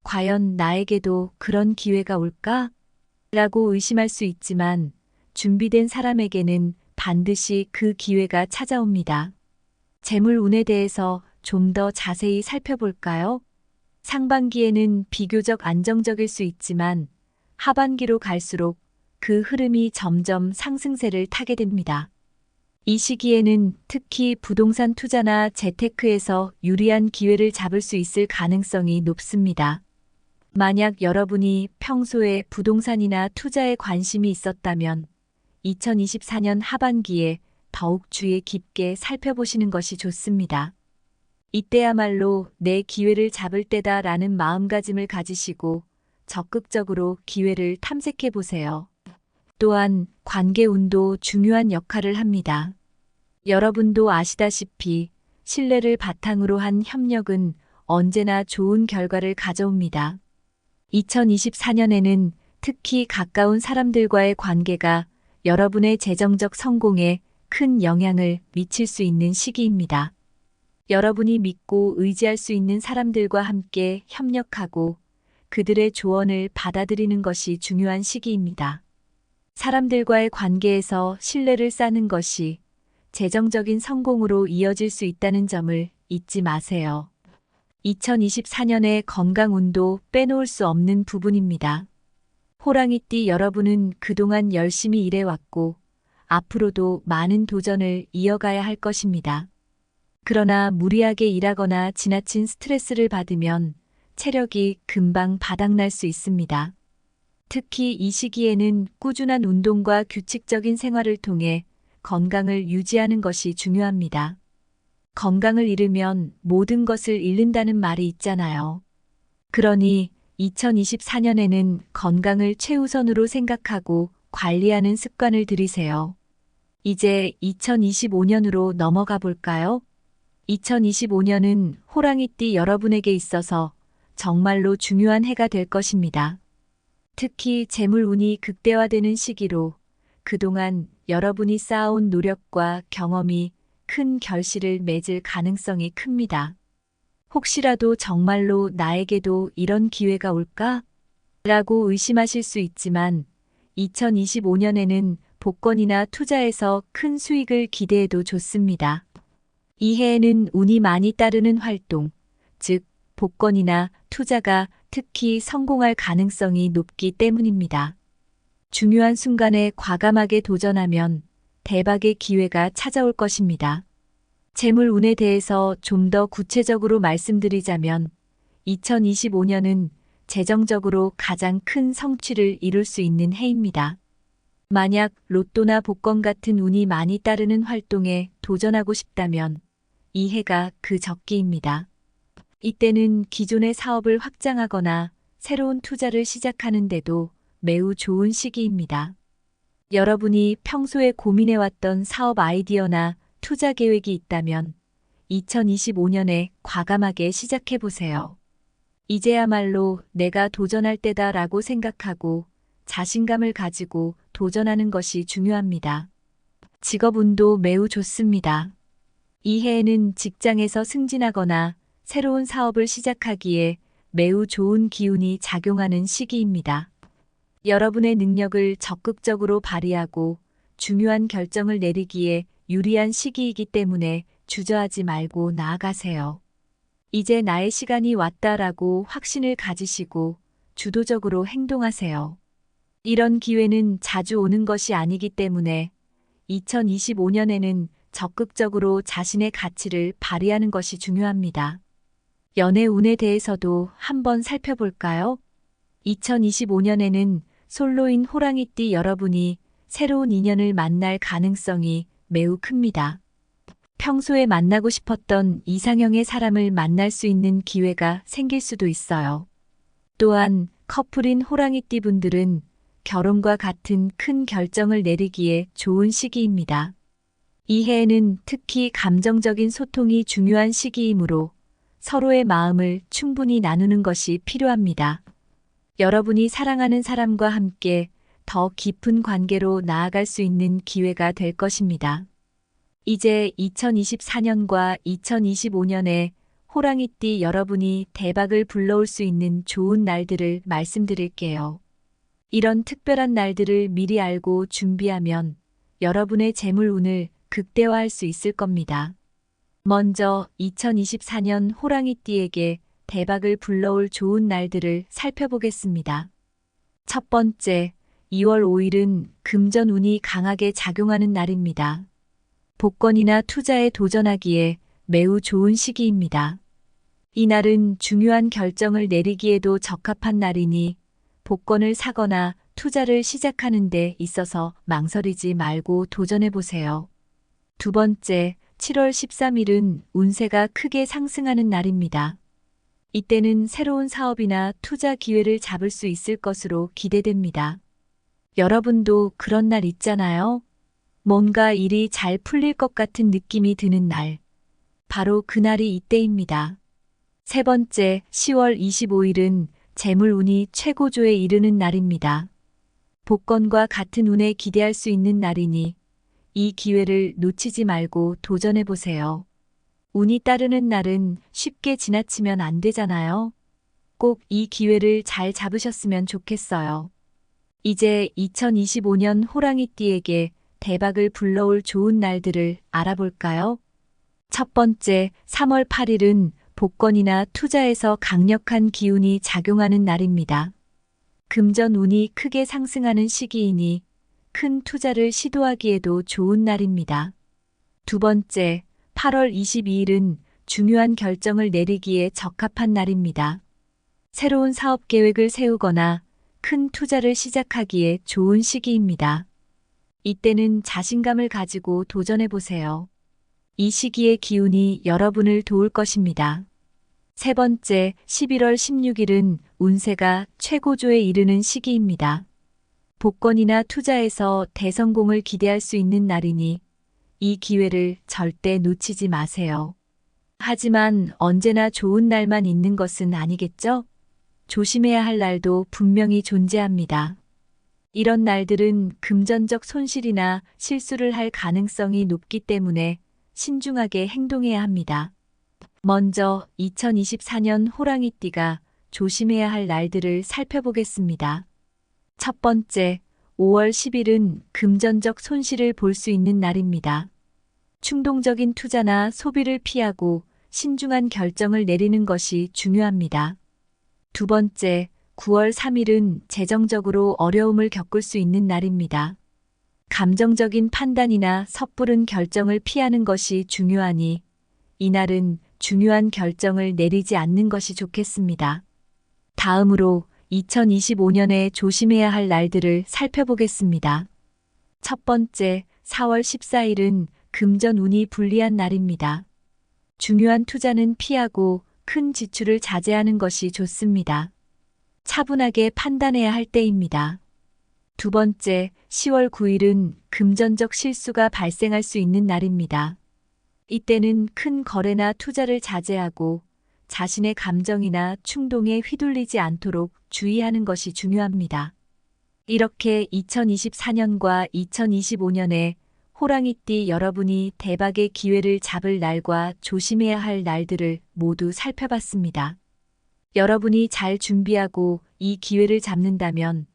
과연 나에게도 그런 기회가 올까? 라고 의심할 수 있지만 준비된 사람에게는 반드시 그 기회가 찾아옵니다. 재물 운에 대해서 좀 더 자세히 살펴볼까요? 상반기에는 비교적 안정적일 수 있지만 하반기로 갈수록 그 흐름이 점점 상승세를 타게 됩니다. 이 시기에는 특히 부동산 투자나 재테크에서 유리한 기회를 잡을 수 있을 가능성이 높습니다. 만약 여러분이 평소에 부동산이나 투자에 관심이 있었다면 2024년 하반기에 더욱 주의 깊게 살펴보시는 것이 좋습니다. 이때야말로 내 기회를 잡을 때다라는 마음가짐을 가지시고 적극적으로 기회를 탐색해 보세요. 또한 관계 운도 중요한 역할을 합니다. 여러분도 아시다시피 신뢰를 바탕으로 한 협력은 언제나 좋은 결과를 가져옵니다. 2024년에는 특히 가까운 사람들과의 관계가 여러분의 재정적 성공에 큰 영향을 미칠 수 있는 시기입니다. 여러분이 믿고 의지할 수 있는 사람들과 함께 협력하고 그들의 조언을 받아들이는 것이 중요한 시기입니다. 사람들과의 관계에서 신뢰를 쌓는 것이 재정적인 성공으로 이어질 수 있다는 점을 잊지 마세요. 2024년의 건강 운도 빼놓을 수 없는 부분입니다. 호랑이띠 여러분은 그동안 열심히 일해왔고 앞으로도 많은 도전을 이어가야 할 것입니다. 그러나 무리하게 일하거나 지나친 스트레스를 받으면 체력이 금방 바닥날 수 있습니다. 특히 이 시기에는 꾸준한 운동과 규칙적인 생활을 통해 건강을 유지하는 것이 중요합니다. 건강을 잃으면 모든 것을 잃는다는 말이 있잖아요. 그러니 2024년에는 건강을 최우선으로 생각하고 관리하는 습관을 들이세요. 이제 2025년으로 넘어가 볼까요? 2025년은 호랑이띠 여러분에게 있어서 정말로 중요한 해가 될 것입니다. 특히 재물 운이 극대화되는 시기로 그동안 여러분이 쌓아온 노력과 경험이 큰 결실을 맺을 가능성이 큽니다. 혹시라도 정말로 나에게도 이런 기회가 올까? 라고 의심하실 수 있지만 2025년에는 복권이나 투자에서 큰 수익을 기대해도 좋습니다. 이 해에는 운이 많이 따르는 활동, 즉 복권이나 투자가 특히 성공할 가능성이 높기 때문입니다. 중요한 순간에 과감하게 도전하면 대박의 기회가 찾아올 것입니다. 재물 운에 대해서 좀 더 구체적으로 말씀드리자면 2025년은 재정적으로 가장 큰 성취를 이룰 수 있는 해입니다. 만약 로또나 복권 같은 운이 많이 따르는 활동에 도전하고 싶다면 이 해가 그 적기입니다. 이때는 기존의 사업을 확장하거나 새로운 투자를 시작하는데도 매우 좋은 시기입니다. 여러분이 평소에 고민해왔던 사업 아이디어나 투자 계획이 있다면 2025년에 과감하게 시작해보세요. 이제야말로 내가 도전할 때다라고 생각하고 자신감을 가지고 도전하는 것이 중요합니다. 직업운도 매우 좋습니다. 이 해에는 직장에서 승진하거나 새로운 사업을 시작하기에 매우 좋은 기운이 작용하는 시기입니다. 여러분의 능력을 적극적으로 발휘하고 중요한 결정을 내리기에 유리한 시기이기 때문에 주저하지 말고 나아가세요. 이제 나의 시간이 왔다라고 확신을 가지시고 주도적으로 행동하세요. 이런 기회는 자주 오는 것이 아니기 때문에 2025년에는 적극적으로 자신의 가치를 발휘하는 것이 중요합니다. 연애 운에 대해서도 한번 살펴볼까요? 2025년에는 솔로인 호랑이띠 여러분이 새로운 인연을 만날 가능성이 매우 큽니다. 평소에 만나고 싶었던 이상형의 사람을 만날 수 있는 기회가 생길 수도 있어요. 또한 커플인 호랑이띠 분들은 결혼과 같은 큰 결정을 내리기에 좋은 시기입니다. 이 해에는 특히 감정적인 소통이 중요한 시기이므로 서로의 마음을 충분히 나누는 것이 필요합니다. 여러분이 사랑하는 사람과 함께 더 깊은 관계로 나아갈 수 있는 기회가 될 것입니다. 이제 2024년과 2025년에 호랑이띠 여러분이 대박을 불러올 수 있는 좋은 날들을 말씀드릴게요. 이런 특별한 날들을 미리 알고 준비하면 여러분의 재물운을 극대화할 수 있을 겁니다. 먼저 2024년 호랑이띠에게 대박을 불러올 좋은 날들을 살펴보겠습니다. 첫 번째, 2월 5일은 금전운이 강하게 작용하는 날입니다. 복권이나 투자에 도전하기에 매우 좋은 시기입니다. 이 날은 중요한 결정을 내리기에도 적합한 날이니 복권을 사거나 투자를 시작하는 데 있어서 망설이지 말고 도전해보세요. 두 번째, 7월 13일은 운세가 크게 상승하는 날입니다. 이때는 새로운 사업이나 투자 기회를 잡을 수 있을 것으로 기대됩니다. 여러분도 그런 날 있잖아요? 뭔가 일이 잘 풀릴 것 같은 느낌이 드는 날. 바로 그날이 이때입니다. 세 번째, 10월 25일은 재물운이 최고조에 이르는 날입니다. 복권과 같은 운에 기대할 수 있는 날이니 이 기회를 놓치지 말고 도전해보세요. 운이 따르는 날은 쉽게 지나치면 안 되잖아요. 꼭 이 기회를 잘 잡으셨으면 좋겠어요. 이제 2025년 호랑이띠에게 대박을 불러올 좋은 날들을 알아볼까요? 첫 번째, 3월 8일은 복권이나 투자에서 강력한 기운이 작용하는 날입니다. 금전운이 크게 상승하는 시기이니 큰 투자를 시도하기에도 좋은 날입니다. 두 번째, 8월 22일은 중요한 결정을 내리기에 적합한 날입니다. 새로운 사업 계획을 세우거나 큰 투자를 시작하기에 좋은 시기입니다. 이때는 자신감을 가지고 도전해보세요. 이 시기의 기운이 여러분을 도울 것입니다. 세 번째, 11월 16일은 운세가 최고조에 이르는 시기입니다. 복권이나 투자에서 대성공을 기대할 수 있는 날이니 이 기회를 절대 놓치지 마세요. 하지만 언제나 좋은 날만 있는 것은 아니겠죠? 조심해야 할 날도 분명히 존재합니다. 이런 날들은 금전적 손실이나 실수를 할 가능성이 높기 때문에 신중하게 행동해야 합니다. 먼저 2024년 호랑이띠가 조심해야 할 날들을 살펴보겠습니다. 첫 번째, 5월 10일은 금전적 손실을 볼 수 있는 날입니다. 충동적인 투자나 소비를 피하고 신중한 결정을 내리는 것이 중요합니다. 두 번째, 9월 3일은 재정적으로 어려움을 겪을 수 있는 날입니다. 감정적인 판단이나 섣부른 결정을 피하는 것이 중요하니 이날은 중요한 결정을 내리지 않는 것이 좋겠습니다. 다음으로 2025년에 조심해야 할 날들을 살펴보겠습니다. 첫 번째, 4월 14일은 금전운이 불리한 날입니다. 중요한 투자는 피하고 큰 지출을 자제하는 것이 좋습니다. 차분하게 판단해야 할 때입니다. 두 번째, 10월 9일은 금전적 실수가 발생할 수 있는 날입니다. 이때는 큰 거래나 투자를 자제하고 자신의 감정이나 충동에 휘둘리지 않도록 주의하는 것이 중요합니다. 이렇게 2024년과 2025년에 호랑이띠 여러분이 대박의 기회를 잡을 날과 조심해야 할 날들을 모두 살펴봤습니다. 여러분이 잘 준비하고 이 기회를 잡는다면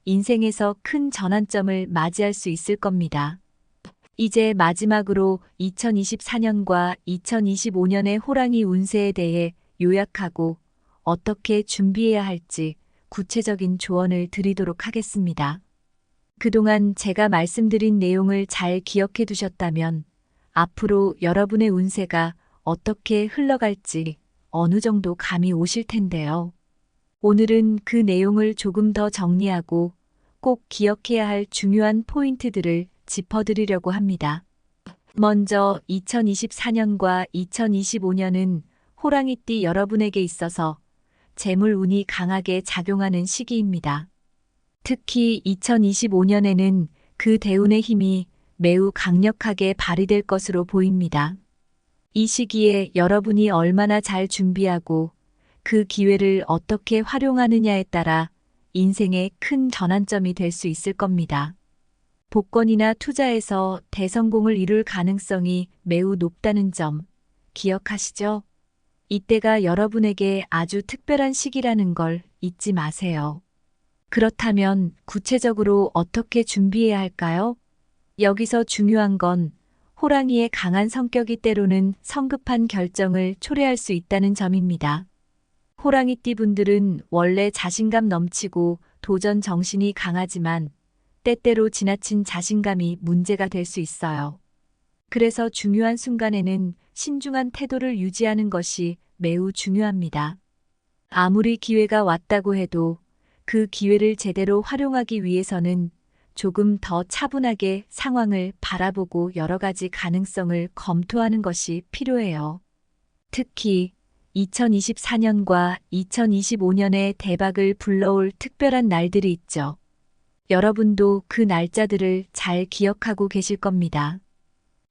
인생에서 큰 전환점을 맞이할 수 있을 겁니다. 이제 마지막으로 2024년과 2025년의 호랑이 운세에 대해 요약하고 어떻게 준비해야 할지 구체적인 조언을 드리도록 하겠습니다. 그동안 제가 말씀드린 내용을 잘 기억해 두셨다면 앞으로 여러분의 운세가 어떻게 흘러갈지 어느 정도 감이 오실 텐데요. 오늘은 그 내용을 조금 더 정리하고 꼭 기억해야 할 중요한 포인트들을 짚어드리려고 합니다. 먼저 2024년과 2025년은 호랑이띠 여러분에게 있어서 재물 운이 강하게 작용하는 시기입니다. 특히 2025년에는 그 대운의 힘이 매우 강력하게 발휘될 것으로 보입니다. 이 시기에 여러분이 얼마나 잘 준비하고 그 기회를 어떻게 활용하느냐에 따라 인생의 큰 전환점이 될 수 있을 겁니다. 복권이나 투자에서 대성공을 이룰 가능성이 매우 높다는 점 기억하시죠? 이때가 여러분에게 아주 특별한 시기라는 걸 잊지 마세요. 그렇다면 구체적으로 어떻게 준비해야 할까요? 여기서 중요한 건 호랑이의 강한 성격이 때로는 성급한 결정을 초래할 수 있다는 점입니다. 호랑이띠 분들은 원래 자신감 넘치고 도전 정신이 강하지만 때때로 지나친 자신감이 문제가 될 수 있어요. 그래서 중요한 순간에는 신중한 태도를 유지하는 것이 매우 중요합니다. 아무리 기회가 왔다고 해도 그 기회를 제대로 활용하기 위해서는 조금 더 차분하게 상황을 바라보고 여러 가지 가능성을 검토하는 것이 필요해요. 특히 2024년과 2025년에 대박을 불러올 특별한 날들이 있죠. 여러분도 그 날짜들을 잘 기억하고 계실 겁니다.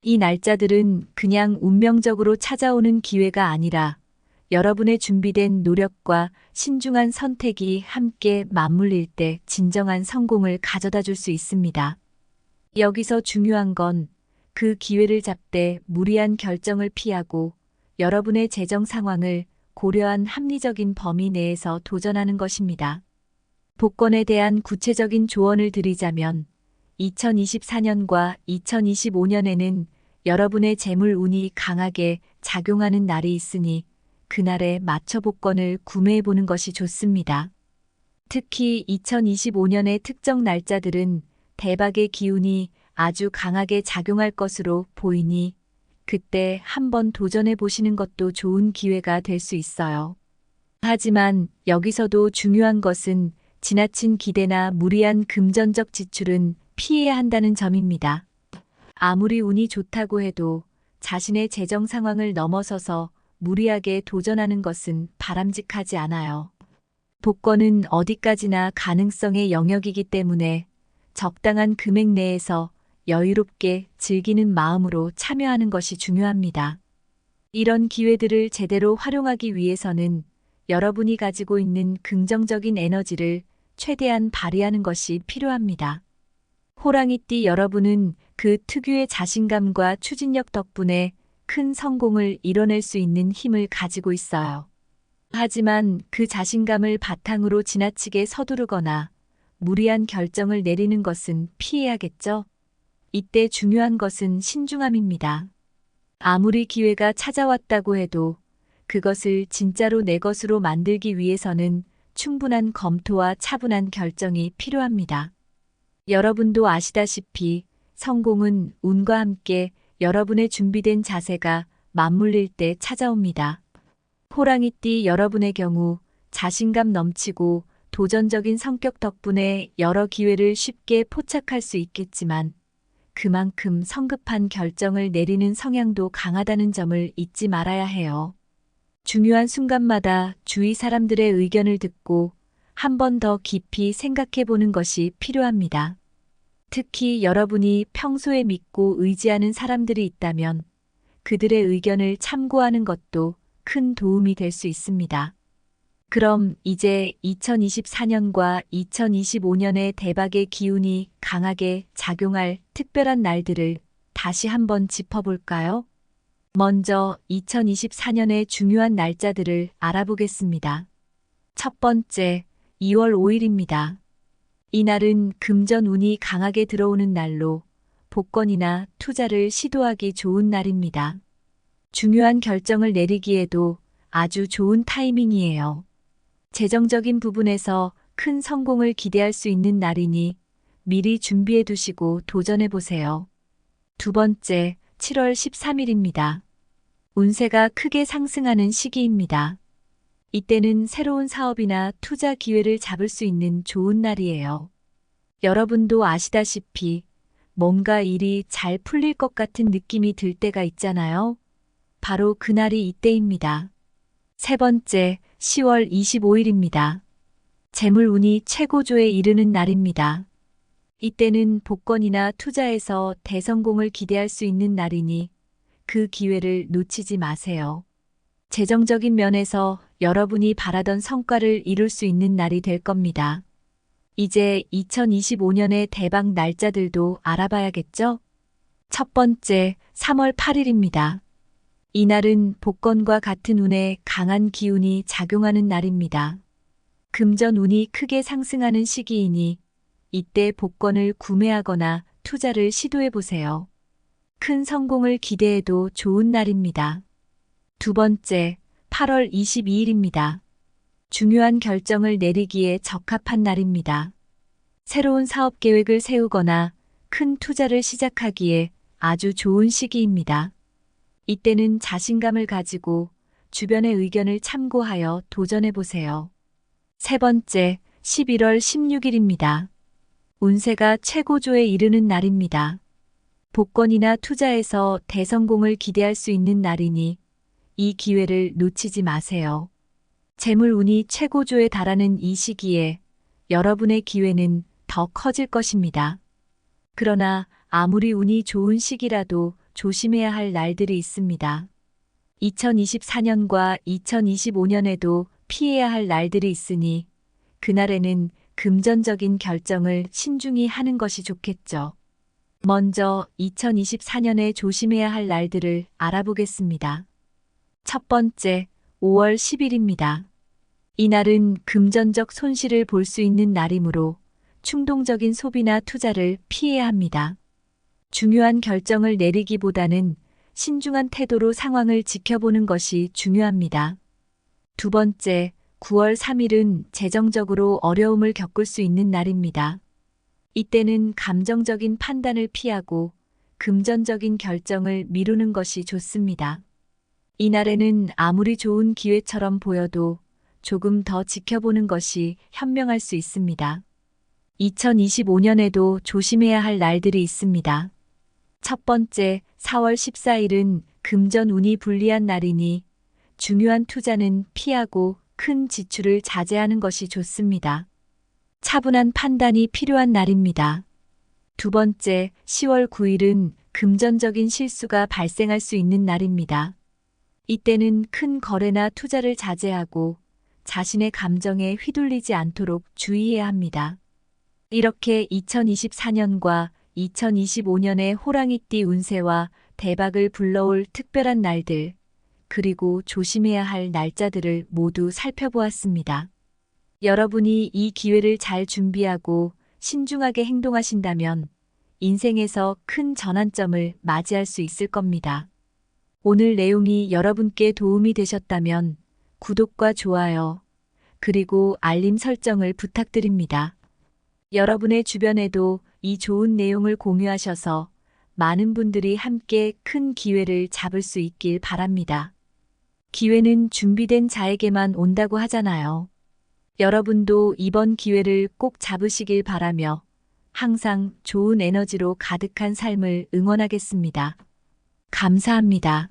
이 날짜들은 그냥 운명적으로 찾아오는 기회가 아니라 여러분의 준비된 노력과 신중한 선택이 함께 맞물릴 때 진정한 성공을 가져다 줄 수 있습니다. 여기서 중요한 건 그 기회를 잡되 무리한 결정을 피하고 여러분의 재정 상황을 고려한 합리적인 범위 내에서 도전하는 것입니다. 복권에 대한 구체적인 조언을 드리자면 2024년과 2025년에는 여러분의 재물 운이 강하게 작용하는 날이 있으니 그날에 맞춰 복권을 구매해 보는 것이 좋습니다. 특히 2025년의 특정 날짜들은 대박의 기운이 아주 강하게 작용할 것으로 보이니 그때 한번 도전해 보시는 것도 좋은 기회가 될 수 있어요. 하지만 여기서도 중요한 것은 지나친 기대나 무리한 금전적 지출은 피해야 한다는 점입니다. 아무리 운이 좋다고 해도 자신의 재정 상황을 넘어서서 무리하게 도전하는 것은 바람직하지 않아요. 복권은 어디까지나 가능성의 영역이기 때문에 적당한 금액 내에서 여유롭게 즐기는 마음으로 참여하는 것이 중요합니다. 이런 기회들을 제대로 활용하기 위해서는 여러분이 가지고 있는 긍정적인 에너지를 최대한 발휘하는 것이 필요합니다. 호랑이띠 여러분은 그 특유의 자신감과 추진력 덕분에 큰 성공을 이뤄낼 수 있는 힘을 가지고 있어요. 하지만 그 자신감을 바탕으로 지나치게 서두르거나 무리한 결정을 내리는 것은 피해야겠죠? 이때 중요한 것은 신중함입니다. 아무리 기회가 찾아왔다고 해도 그것을 진짜로 내 것으로 만들기 위해서는 충분한 검토와 차분한 결정이 필요합니다. 여러분도 아시다시피 성공은 운과 함께 여러분의 준비된 자세가 맞물릴 때 찾아옵니다. 호랑이띠 여러분의 경우 자신감 넘치고 도전적인 성격 덕분에 여러 기회를 쉽게 포착할 수 있겠지만 그만큼 성급한 결정을 내리는 성향도 강하다는 점을 잊지 말아야 해요. 중요한 순간마다 주위 사람들의 의견을 듣고 한 번 더 깊이 생각해 보는 것이 필요합니다. 특히 여러분이 평소에 믿고 의지하는 사람들이 있다면 그들의 의견을 참고하는 것도 큰 도움이 될 수 있습니다. 그럼 이제 2024년과 2025년의 대박의 기운이 강하게 작용할 특별한 날들을 다시 한번 짚어볼까요? 먼저 2024년의 중요한 날짜들을 알아보겠습니다. 첫 번째, 2월 5일입니다. 이날은 금전 운이 강하게 들어오는 날로 복권이나 투자를 시도하기 좋은 날입니다. 중요한 결정을 내리기에도 아주 좋은 타이밍이에요. 재정적인 부분에서 큰 성공을 기대할 수 있는 날이니 미리 준비해 두시고 도전해 보세요. 두 번째, 7월 13일입니다. 운세가 크게 상승하는 시기입니다. 이때는 새로운 사업이나 투자 기회를 잡을 수 있는 좋은 날이에요. 여러분도 아시다시피 뭔가 일이 잘 풀릴 것 같은 느낌이 들 때가 있잖아요. 바로 그날이 이때입니다. 세 번째, 10월 25일입니다. 재물운이 최고조에 이르는 날입니다. 이때는 복권이나 투자에서 대성공을 기대할 수 있는 날이니 그 기회를 놓치지 마세요. 재정적인 면에서 여러분이 바라던 성과를 이룰 수 있는 날이 될 겁니다. 이제 2025년의 대박 날짜들도 알아봐야겠죠? 첫 번째, 3월 8일입니다. 이날은 복권과 같은 운에 강한 기운이 작용하는 날입니다. 금전 운이 크게 상승하는 시기이니 이때 복권을 구매하거나 투자를 시도해 보세요. 큰 성공을 기대해도 좋은 날입니다. 두 번째, 8월 22일입니다. 중요한 결정을 내리기에 적합한 날입니다. 새로운 사업 계획을 세우거나 큰 투자를 시작하기에 아주 좋은 시기입니다. 이때는 자신감을 가지고 주변의 의견을 참고하여 도전해 보세요. 세 번째, 11월 16일입니다. 운세가 최고조에 이르는 날입니다. 복권이나 투자에서 대성공을 기대할 수 있는 날이니 이 기회를 놓치지 마세요. 재물 운이 최고조에 달하는 이 시기에 여러분의 기회는 더 커질 것입니다. 그러나 아무리 운이 좋은 시기라도 조심해야 할 날들이 있습니다. 2024년과 2025년에도 피해야 할 날들이 있으니 그날에는 금전적인 결정을 신중히 하는 것이 좋겠죠. 먼저 2024년에 조심해야 할 날들을 알아보겠습니다. 첫 번째, 5월 10일입니다. 이날은 금전적 손실을 볼 수 있는 날이므로 충동적인 소비나 투자를 피해야 합니다. 중요한 결정을 내리기보다는 신중한 태도로 상황을 지켜보는 것이 중요합니다. 두 번째, 9월 3일은 재정적으로 어려움을 겪을 수 있는 날입니다. 이때는 감정적인 판단을 피하고 금전적인 결정을 미루는 것이 좋습니다. 이날에는 아무리 좋은 기회처럼 보여도 조금 더 지켜보는 것이 현명할 수 있습니다. 2025년에도 조심해야 할 날들이 있습니다. 첫 번째, 4월 14일은 금전 운이 불리한 날이니 중요한 투자는 피하고 큰 지출을 자제하는 것이 좋습니다. 차분한 판단이 필요한 날입니다. 두 번째, 10월 9일은 금전적인 실수가 발생할 수 있는 날입니다. 이때는 큰 거래나 투자를 자제하고 자신의 감정에 휘둘리지 않도록 주의해야 합니다. 이렇게 2024년과 2025년의 호랑이띠 운세와 대박을 불러올 특별한 날들, 그리고 조심해야 할 날짜들을 모두 살펴보았습니다. 여러분이 이 기회를 잘 준비하고 신중하게 행동하신다면 인생에서 큰 전환점을 맞이할 수 있을 겁니다. 오늘 내용이 여러분께 도움이 되셨다면 구독과 좋아요, 그리고 알림 설정을 부탁드립니다. 여러분의 주변에도 이 좋은 내용을 공유하셔서 많은 분들이 함께 큰 기회를 잡을 수 있길 바랍니다. 기회는 준비된 자에게만 온다고 하잖아요. 여러분도 이번 기회를 꼭 잡으시길 바라며 항상 좋은 에너지로 가득한 삶을 응원하겠습니다. 감사합니다.